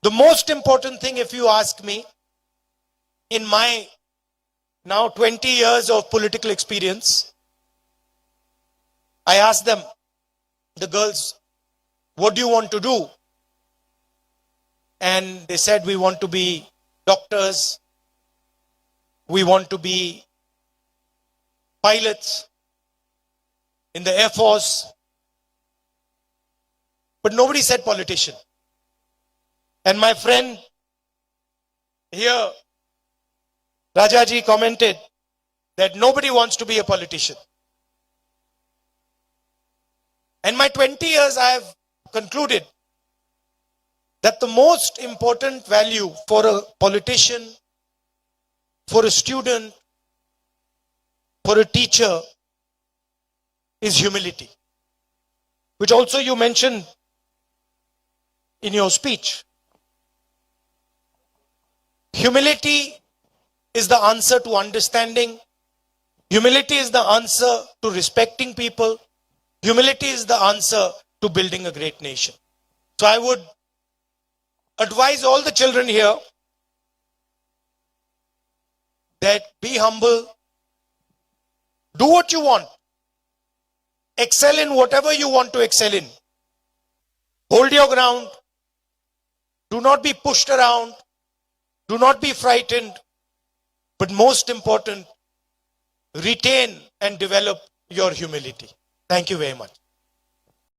The most important thing, if you ask me, in my now 20 years of political experience, I asked them, the girls, what do you want to do? And they said, we want to be doctors, we want to be pilots in the Air Force, but nobody said politician. And my friend here, Rajaji, commented that nobody wants to be a politician. In my 20 years, I have concluded that the most important value for a politician, for a student, for a teacher is humility, which also you mentioned in your speech. Humility is the answer to understanding. Humility is the answer to respecting people. Humility is the answer to building a great nation. So I would advise all the children here that be humble, do what you want, excel in whatever you want to excel in. Hold your ground, do not be pushed around, do not be frightened, but most important, retain and develop your humility. Thank you very much.